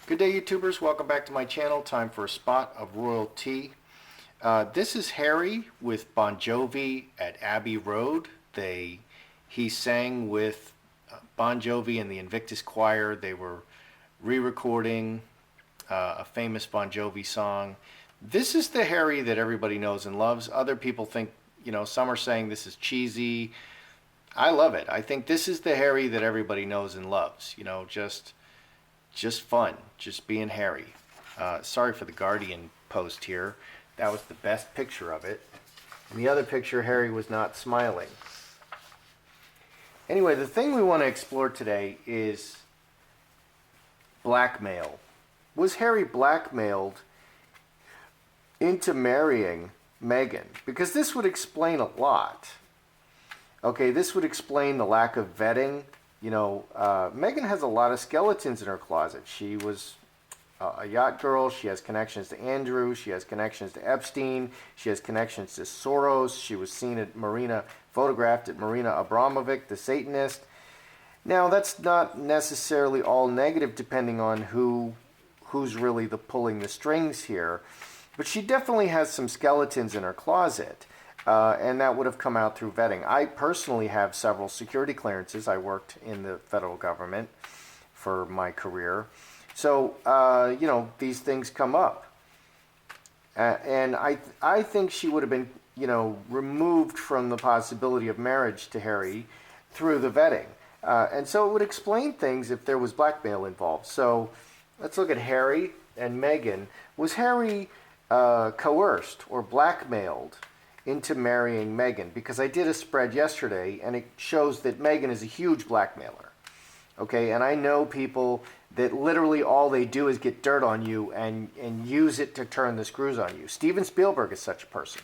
Good day, YouTubers. Welcome back to my channel. Time for a spot of royal tea. This is Harry with Bonjovi at Abbey Road. He sang with Bonjovi and the Invictus Choir. They were re-recording a famous Bonjovi song. This is the Harry that everybody knows and loves. Other people think, some are saying this is cheesy. I love it. I think this is the Harry that everybody knows and loves. Just fun, just being Harry. Sorry for the Guardian post here. That was the best picture of it. In the other picture, Harry was not smiling. Anyway, the thing we want to explore today is blackmail. Was Harry blackmailed into marrying Meghan? Because this would explain a lot. Okay, this would explain the lack of vetting. Meghan has a lot of skeletons in her closet. She was a yacht girl. She has connections to Andrew. She has connections to Epstein. She has connections to Soros. She was seen at photographed at Marina Abramovic, the Satanist. Now, that's not necessarily all negative, depending on who's really pulling the strings here. But she definitely has some skeletons in her closet. And that would have come out through vetting. I personally have several security clearances. I worked in the federal government for my career. So, these things come up. And I think she would have been, removed from the possibility of marriage to Harry through the vetting. And so it would explain things if there was blackmail involved. So let's look at Harry and Meghan. Was Harry coerced or blackmailed into marrying Meghan? Because I did a spread yesterday and it shows that Meghan is a huge blackmailer. Okay, and I know people that literally all they do is get dirt on you and use it to turn the screws on you. Steven Spielberg is such a person.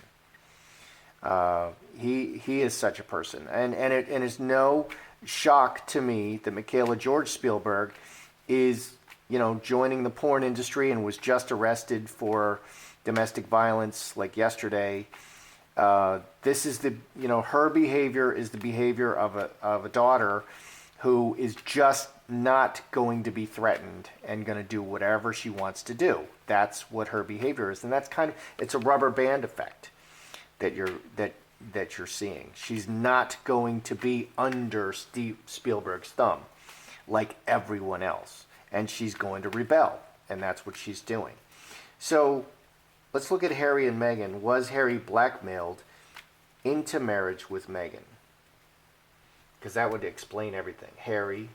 He is such a person. And it's no shock to me that Michaela George Spielberg is, joining the porn industry and was just arrested for domestic violence like yesterday. This is her behavior is the behavior of a daughter who is just not going to be threatened and going to do whatever she wants to do. That's what her behavior is, and that's it's a rubber band effect that you're seeing. She's not going to be under Steve Spielberg's thumb like everyone else, and she's going to rebel, and that's what she's doing. So let's look at Harry and Meghan. Was Harry blackmailed into marriage with Meghan? Because that would explain everything. Harry.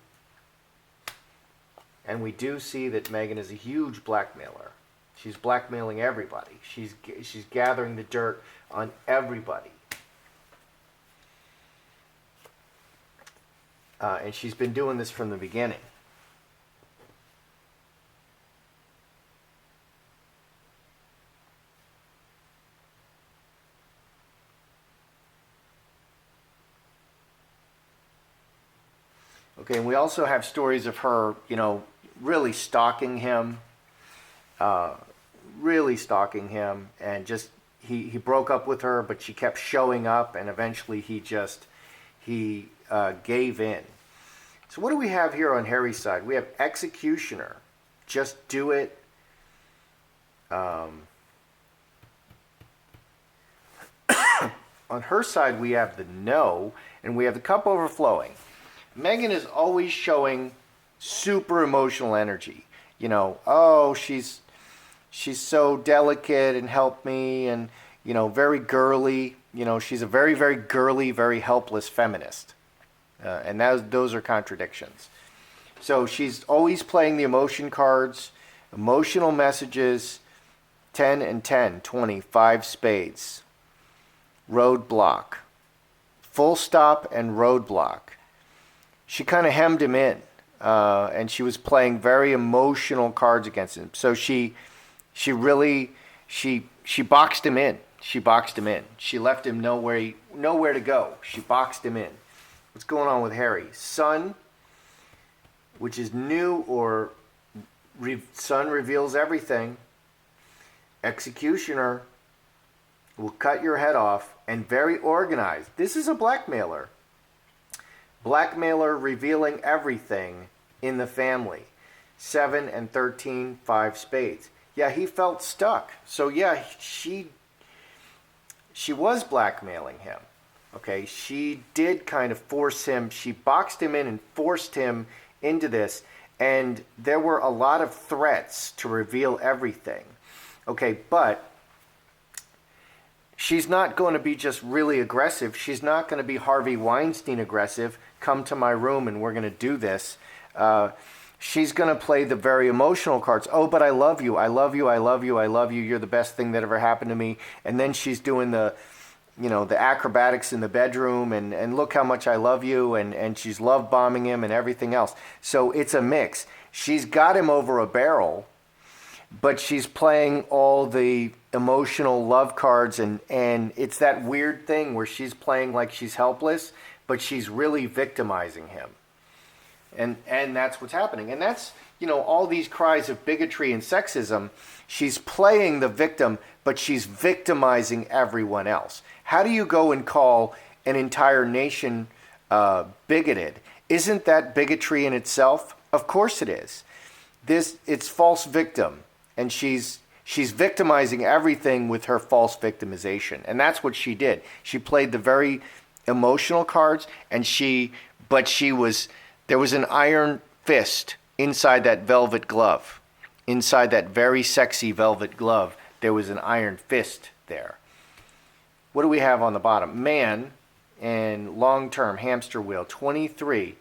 And we do see that Meghan is a huge blackmailer. She's blackmailing everybody. She's gathering the dirt on everybody. And she's been doing this from the beginning. Okay, and we also have stories of her, really stalking him, and just, he broke up with her, but she kept showing up, and eventually he gave in. So what do we have here on Harry's side? We have executioner, just do it. On her side, we have the no, and we have the cup overflowing. Meghan is always showing super emotional energy. She's so delicate and help me, and, very girly. She's a very, very girly, very helpless feminist. And those are contradictions. So she's always playing the emotion cards, emotional messages, 10 and 10, 20, 5 spades, roadblock, full stop and roadblock. She kind of hemmed him in, and she was playing very emotional cards against him. So she boxed him in. She boxed him in. She left him nowhere to go. She boxed him in. What's going on with Harry? Sun, which is new, or Sun reveals everything. Executioner will cut your head off, and very organized. This is a blackmailer. Blackmailer revealing everything in the family. 7 and 13, 5 spades. Yeah, he felt stuck. So yeah, she was blackmailing him. Okay, she did kind of force him. She boxed him in and forced him into this. And there were a lot of threats to reveal everything. Okay, but she's not going to be just really aggressive. She's not going to be Harvey Weinstein aggressive. Come to my room and we're going to do this. She's going to play the very emotional cards. Oh, but I love you. I love you. I love you. I love you. You're the best thing that ever happened to me. And then she's doing the, the acrobatics in the bedroom and look how much I love you. And she's love bombing him and everything else. So it's a mix. She's got him over a barrel, but she's playing all the emotional love cards. And it's that weird thing where she's playing like she's helpless, but she's really victimizing him. And that's what's happening. And that's, all these cries of bigotry and sexism. She's playing the victim, but she's victimizing everyone else. How do you go and call an entire nation bigoted? Isn't that bigotry in itself? Of course it is. It's false victim. And she's victimizing everything with her false victimization. And that's what she did. She played the very emotional cards, there was an iron fist inside that velvet glove. Inside that very sexy velvet glove, there was an iron fist there. What do we have on the bottom? Man and long-term hamster wheel, 23.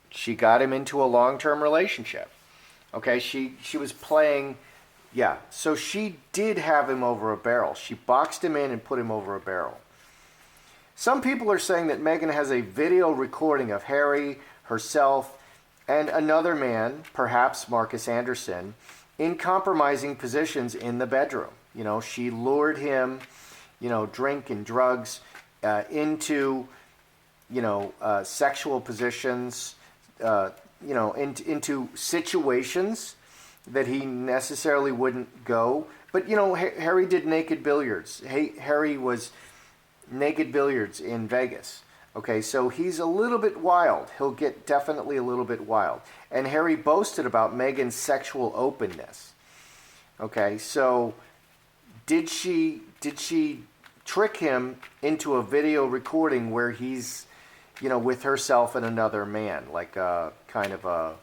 She got him into a long-term relationship. Okay, she was playing, yeah. So she did have him over a barrel. She boxed him in and put him over a barrel. Some people are saying that Meghan has a video recording of Harry, herself, and another man, perhaps Marcus Anderson, in compromising positions in the bedroom. She lured him, drink and drugs, into, sexual positions, into situations that he necessarily wouldn't go. But, Harry did naked billiards. Harry was naked billiards in Vegas. Okay, so he's a little bit wild. He'll get definitely a little bit wild. And Harry boasted about Meghan's sexual openness. Okay, so did she trick him into a video recording where he's, with herself and another man, like a kind of a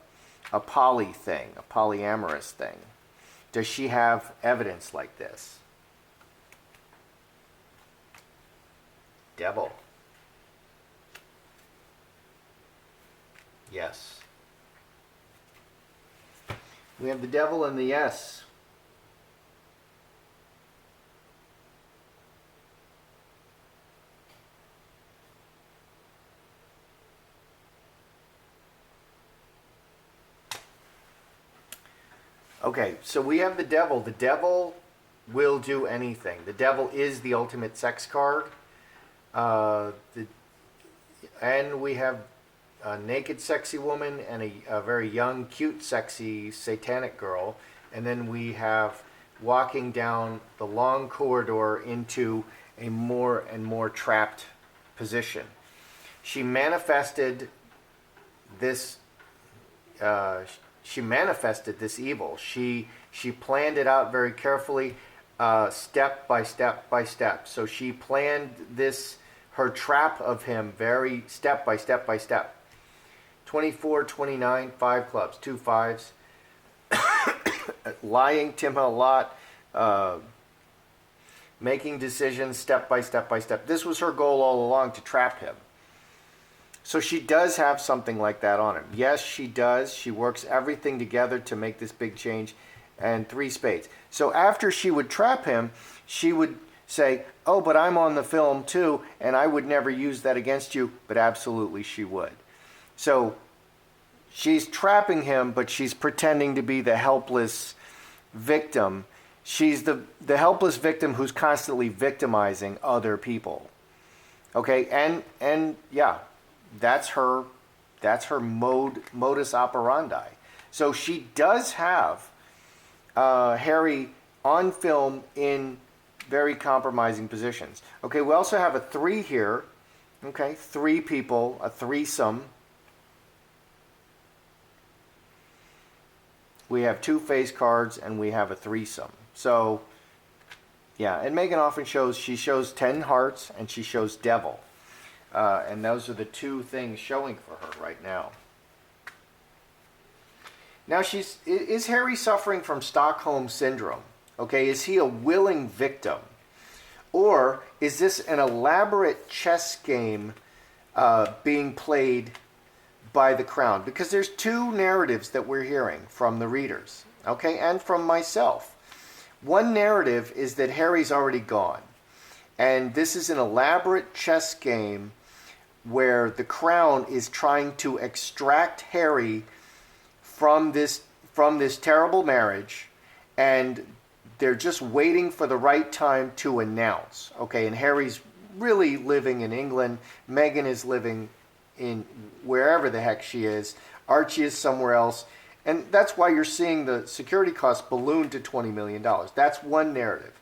poly thing, a polyamorous thing? Does she have evidence like this? Devil. Yes. We have the devil and the yes. Okay, so we have the devil. The devil will do anything. The devil is the ultimate sex card. And we have a naked sexy woman and a very young, cute, sexy, satanic girl. And then we have walking down the long corridor into a more and more trapped position. She manifested this evil. She planned it out very carefully, step by step by step. So she planned her trap of him very step by step by step. 24, 29, 5 clubs, 2 5s. Lying to him a lot. Making decisions step by step by step. This was her goal all along, to trap him. So she does have something like that on him. Yes, she does. She works everything together to make this big change. And 3 spades. So after she would trap him, she would say, oh, but I'm on the film too, and I would never use that against you. But absolutely she would. So she's trapping him, but she's pretending to be the helpless victim. She's the helpless victim who's constantly victimizing other people. Okay, and yeah, that's her modus operandi. So she does have Harry on film in very compromising positions. Okay, we also have a 3 here. Okay, 3 people, a threesome. we have two face cards, and we have a threesome. So, yeah, and Meghan often she shows 10 hearts, and she shows devil. And those are the two things showing for her right now. Now, is Harry suffering from Stockholm Syndrome? Okay, is he a willing victim? Or is this an elaborate chess game being played by the Crown? Because there's two narratives that we're hearing from the readers, okay, and from myself. One narrative is that Harry's already gone. And this is an elaborate chess game where the Crown is trying to extract Harry from this terrible marriage, and they're just waiting for the right time to announce. Okay, and Harry's really living in England. Meghan is living in wherever the heck she is. Archie is somewhere else. And that's why you're seeing the security costs balloon to $20 million. That's one narrative.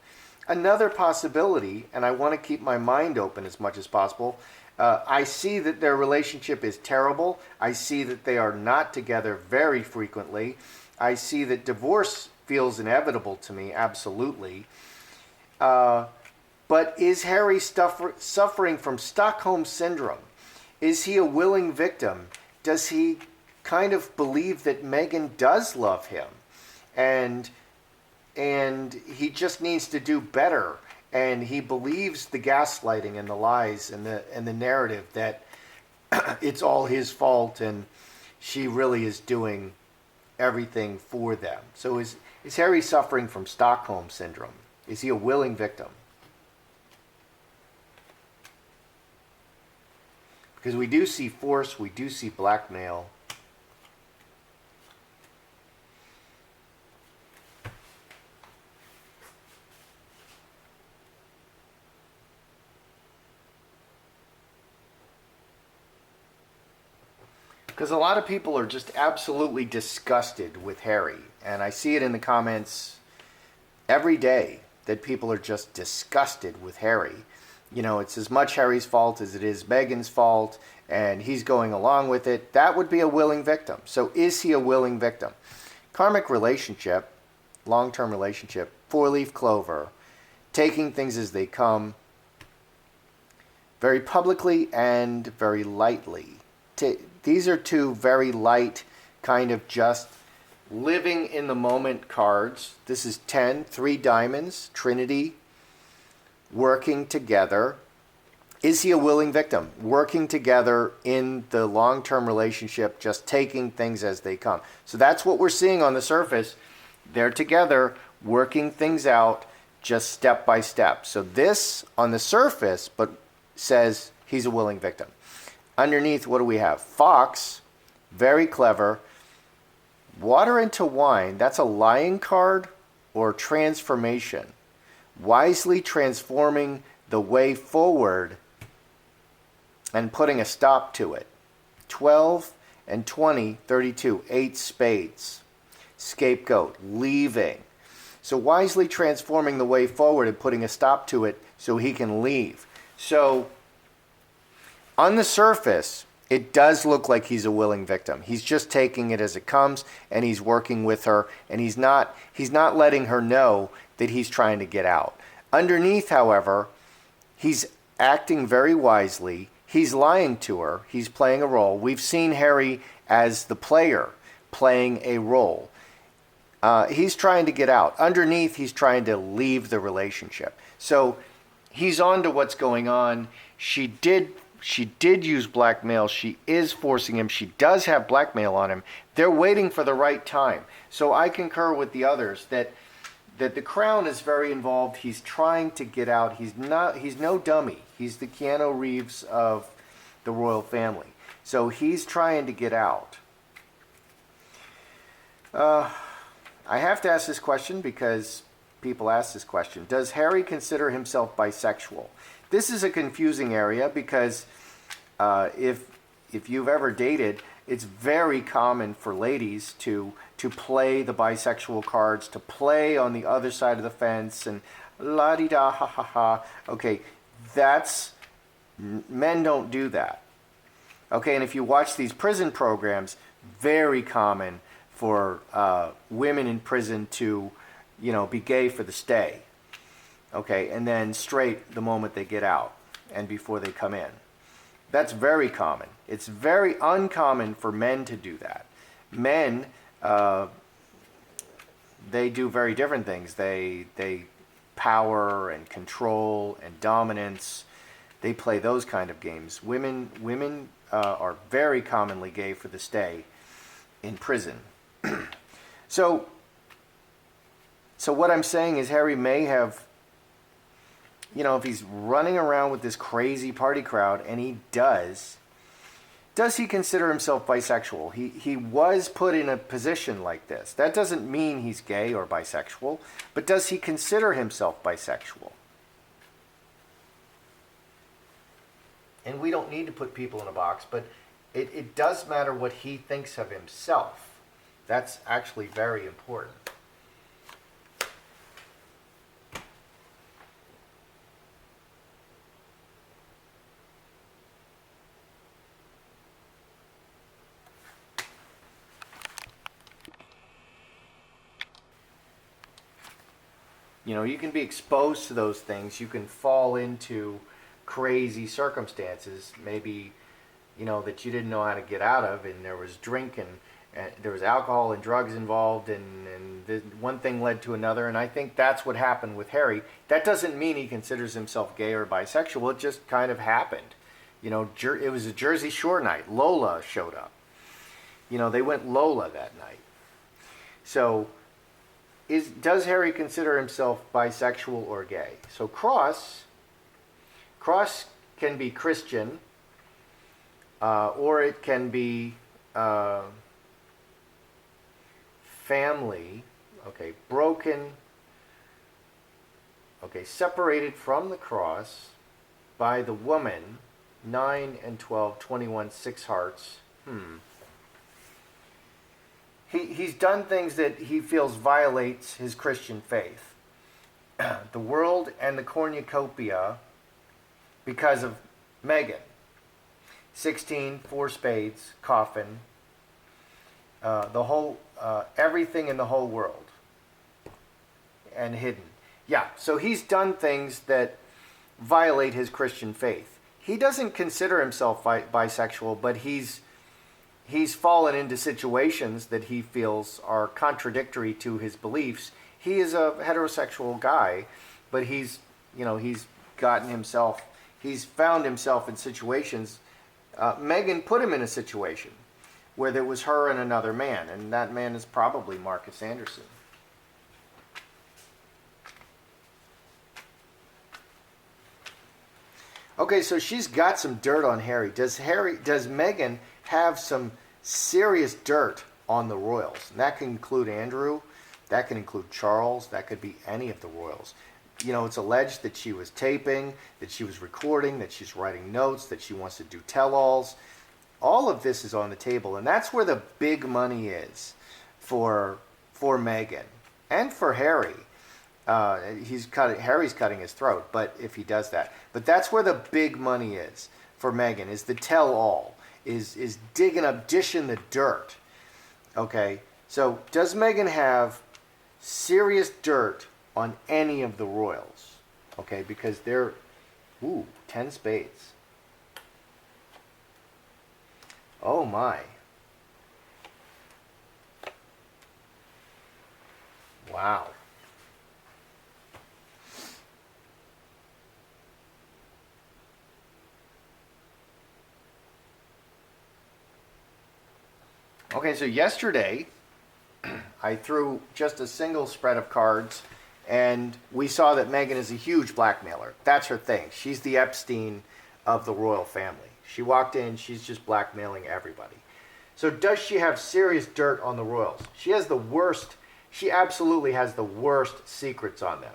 Another possibility, and I want to keep my mind open as much as possible, I see that their relationship is terrible. I see that they are not together very frequently. I see that divorce feels inevitable to me, absolutely. But is Harry suffering from Stockholm Syndrome? Is he a willing victim? Does he kind of believe that Meghan does love him? And he just needs to do better. And he believes the gaslighting and the lies and the narrative that it's all his fault and she really is doing everything for them. So is Harry suffering from Stockholm Syndrome? Is he a willing victim? Because we do see force, we do see blackmail. Because a lot of people are just absolutely disgusted with Harry. And I see it in the comments every day that people are just disgusted with Harry. You know, it's as much Harry's fault as it is Meghan's fault, and he's going along with it. That would be a willing victim. So is he a willing victim? Karmic relationship, long-term relationship, four-leaf clover, taking things as they come, very publicly and very lightly. These are two very light, kind of just living in the moment cards. This is 10, 3 diamonds, Trinity, working together. Is he a willing victim? Working together in the long-term relationship, just taking things as they come. So that's what we're seeing on the surface. They're together, working things out, just step by step. So this, on the surface, but says he's a willing victim. Underneath, what do we have? Fox, very clever. Water into wine, that's a lying card or transformation. Wisely transforming the way forward and putting a stop to it. 12 and 20, 32, 8 spades. Scapegoat, leaving. So wisely transforming the way forward and putting a stop to it so he can leave. So on the surface, it does look like he's a willing victim. He's just taking it as it comes, and he's working with her, and he's not letting her know that he's trying to get out. Underneath, however, he's acting very wisely. He's lying to her. He's playing a role. We've seen Harry as the player playing a role. He's trying to get out. Underneath, he's trying to leave the relationship. So he's on to what's going on. She did use blackmail. She is forcing him. She does have blackmail on him. They're waiting for the right time. So I concur with the others that the Crown is very involved. He's trying to get out. He's no dummy. He's the Keanu Reeves of the royal family. So he's trying to get out. I have to ask this question because people ask this question. Does Harry consider himself bisexual? This is a confusing area because if you've ever dated, it's very common for ladies to play the bisexual cards, to play on the other side of the fence, and la-di-da, ha-ha-ha. Okay, men don't do that. Okay, and if you watch these prison programs, very common for women in prison to, be gay for the stay, okay, and then straight the moment they get out and before they come in. That's very common. It's very uncommon for men to do that. Men, they do very different things. They power and control and dominance. They play those kind of games. Women are very commonly gay for the stay in prison. So what I'm saying is Harry may have, if he's running around with this crazy party crowd, and he does he consider himself bisexual? He was put in a position like this. That doesn't mean he's gay or bisexual, but does he consider himself bisexual? And we don't need to put people in a box, but it does matter what he thinks of himself. That's actually very important. You can be exposed to those things. You can fall into crazy circumstances, maybe, that you didn't know how to get out of, and there was drinking, and there was alcohol and drugs involved, and one thing led to another, and I think that's what happened with Harry. That doesn't mean he considers himself gay or bisexual. It just kind of happened. It was a Jersey Shore night. Lola showed up. They went Lola that night. So does Harry consider himself bisexual or gay? So Cross can be Christian, or it can be family, okay, broken, okay, separated from the cross by the woman, 9 and 12, 21, 6 hearts. He's done things that he feels violates his Christian faith. The world and the cornucopia because of Meghan. 16, 4 spades, coffin. The whole, everything in the whole world. And hidden. Yeah, so he's done things that violate his Christian faith. He doesn't consider himself bisexual, but he's fallen into situations that he feels are contradictory to his beliefs. He is a heterosexual guy, but he's found himself in situations. Meghan put him in a situation where there was her and another man, and that man is probably Marcus Anderson. Okay, so she's got some dirt on Harry. Does Meghan have some serious dirt on the royals? And that can include Andrew, that can include Charles, that could be any of the royals. It's alleged that she was taping, that she was recording, that she's writing notes, that she wants to do tell-alls. All of this is on the table, and that's where the big money is for Meghan and for Harry. Harry's cutting his throat, but if he does that. But that's where the big money is for Meghan, is the tell-all, is dishing the dirt. Okay, so does Meghan have serious dirt on any of the royals? Okay, because they're, 10 spades. Oh my. Wow. Okay, so yesterday I threw just a single spread of cards, and we saw that Meghan is a huge blackmailer. That's her thing. She's the Epstein of the royal family. She walked in, she's just blackmailing everybody. So does she have serious dirt on the royals? She absolutely has the worst secrets on them.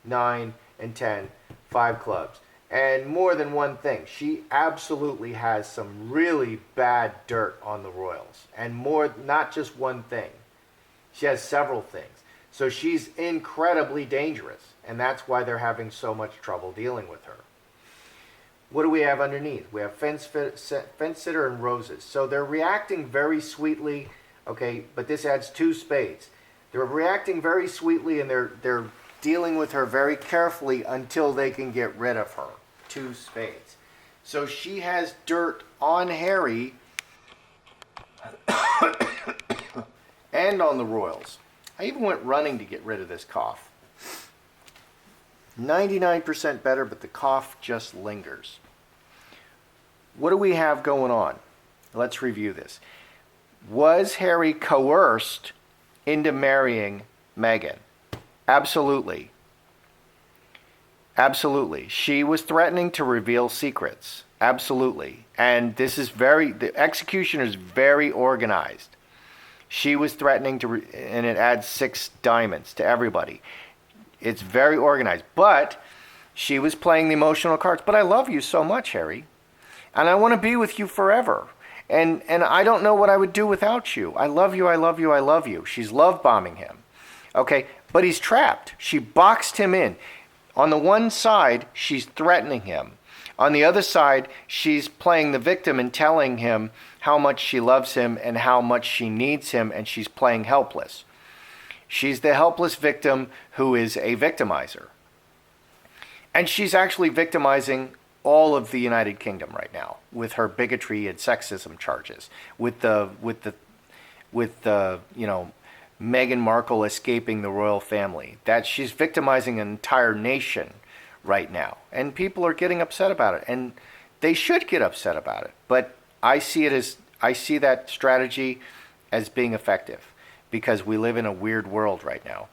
9 and 10, 5 clubs. And more than one thing. She absolutely has some really bad dirt on the royals. And not just one thing. She has several things. So she's incredibly dangerous. And that's why they're having so much trouble dealing with her. What do we have underneath? We have fence sitter and roses. So they're reacting very sweetly. Okay, but this adds 2 spades. They're reacting very sweetly, and they're dealing with her very carefully until they can get rid of her. 2 spades. So she has dirt on Harry and on the royals. I even went running to get rid of this cough. 99% better, but the cough just lingers. What do we have going on? Let's review this. Was Harry coerced into marrying Meghan? Absolutely. Absolutely. She was threatening to reveal secrets. Absolutely. And this is the execution is very organized. She was threatening to, and it adds 6 diamonds to everybody. It's very organized. But she was playing the emotional cards. But I love you so much, Harry. And I want to be with you forever. And I don't know what I would do without you. I love you, I love you, I love you. She's love bombing him. Okay, but he's trapped. She boxed him in. On the one side, she's threatening him. On the other side, she's playing the victim and telling him how much she loves him and how much she needs him, and she's playing helpless. She's the helpless victim who is a victimizer. And she's actually victimizing all of the United Kingdom right now with her bigotry and sexism charges, with the Meghan Markle escaping the royal family. That she's victimizing an entire nation right now, and people are getting upset about it, and they should get upset about it. But I see that strategy as being effective because we live in a weird world right now.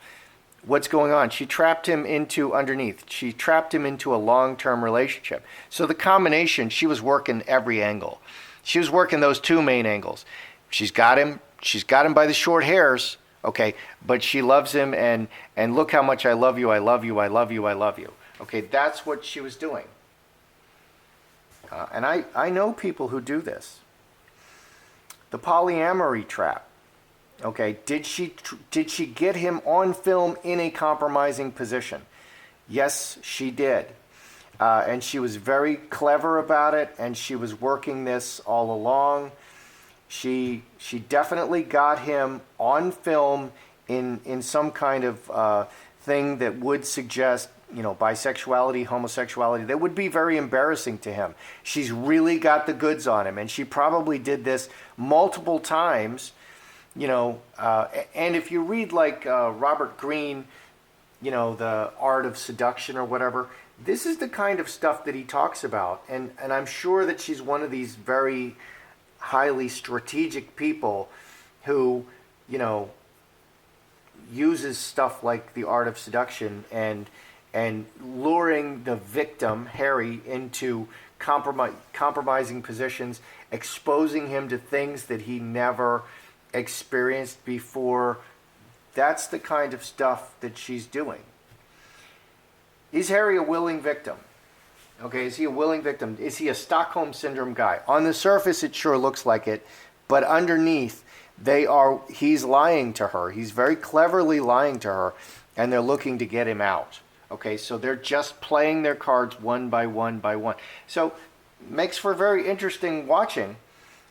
What's going on? She trapped him into underneath. She trapped him into a long-term relationship. So the combination, she was working every angle. She was working those 2 main angles. She's got him by the short hairs, okay, but she loves him, and look how much I love you, I love you, I love you, I love you. Okay, that's what she was doing. And I know people who do this. The polyamory trap. Okay, did she get him on film in a compromising position? Yes, she did. And she was very clever about it, and she was working this all along. She definitely got him on film in some kind of thing that would suggest, bisexuality, homosexuality. That would be very embarrassing to him. She's really got the goods on him, and she probably did this multiple times. And if you read like Robert Greene, the Art of Seduction or whatever, this is the kind of stuff that he talks about. And I'm sure that she's one of these very highly strategic people who, uses stuff like the Art of Seduction and luring the victim, Harry, into compromising positions, exposing him to things that he never experienced before. That's the kind of stuff that she's doing. Is Harry a willing victim? Okay, is he a willing victim? Is he a Stockholm Syndrome guy? On the surface, it sure looks like it, but underneath, he's lying to her. He's very cleverly lying to her, and they're looking to get him out. Okay, so they're just playing their cards one by one by one. So, makes for very interesting watching.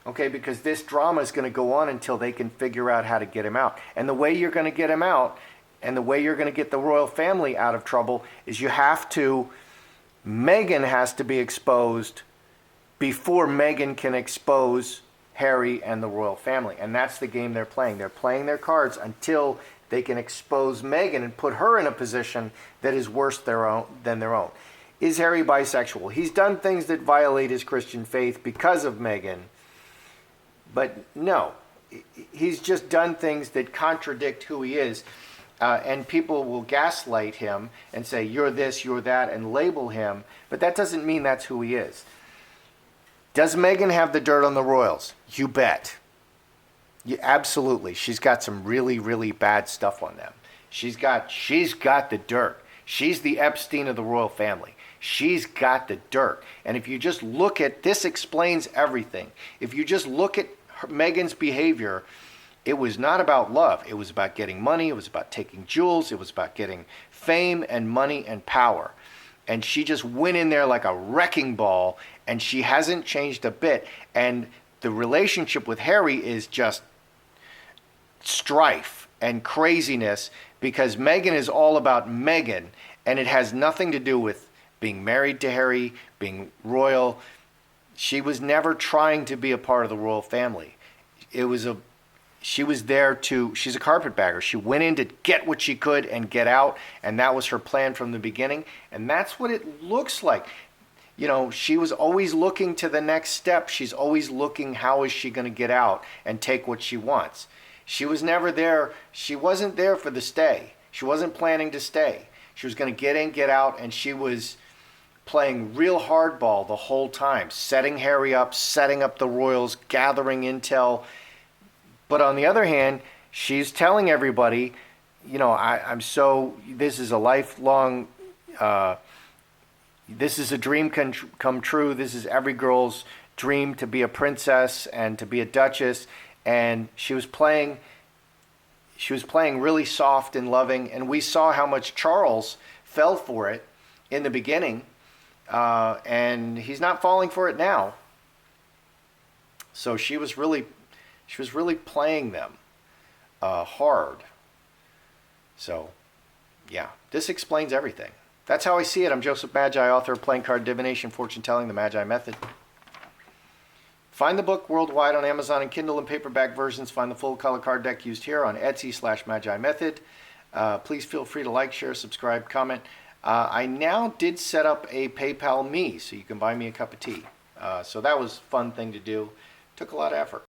Okay, because this drama is going to go on until they can figure out how to get him out. And the way you're going to get him out, and the way you're going to get the royal family out of trouble, is Meghan has to be exposed before Meghan can expose Harry and the royal family. And that's the game they're playing. They're playing their cards until they can expose Meghan and put her in a position that is worse than their own. Is Harry bisexual? He's done things that violate his Christian faith because of Meghan. But no, he's just done things that contradict who he is. And people will gaslight him and say, you're this, you're that, and label him. But that doesn't mean that's who he is. Does Meghan have the dirt on the royals? You bet. Absolutely. She's got some really, really bad stuff on them. She's got the dirt. She's the Epstein of the royal family. She's got the dirt. And if you just look at, this explains everything. If you just look at Meghan's behavior, it was not about love. It was about getting money. It was about taking jewels. It was about getting fame and money and power. And she just went in there like a wrecking ball, and she hasn't changed a bit. And the relationship with Harry is just strife and craziness because Meghan is all about Meghan, and it has nothing to do with being married to Harry, being royal. She was never trying to be a part of the royal family. She was there she's a carpetbagger. She went in to get what she could and get out, and that was her plan from the beginning, and that's what it looks like. You know, she was always looking to the next step. She's always looking, how is she going to get out and take what she wants? She was never there. She wasn't there for the stay. She wasn't planning to stay. She was going to get in, get out, and she was playing real hardball the whole time, setting Harry up, setting up the royals, gathering intel. But on the other hand, she's telling everybody, you know, this is a lifelong, this is a dream come true. This is every girl's dream, to be a princess and to be a duchess. And she was playing really soft and loving. And we saw how much Charles fell for it in the beginning. And he's not falling for it now. So she was really playing them hard. So, yeah, this explains everything. That's how I see it. I'm Joseph Magi, author of Playing Card Divination, Fortune Telling, The Magi Method. Find the book worldwide on Amazon and Kindle and paperback versions. Find the full color card deck used here on Etsy/Magi Method. Please feel free to like, share, subscribe, comment. I now did set up a PayPal Me, so you can buy me a cup of tea. So that was a fun thing to do. Took a lot of effort.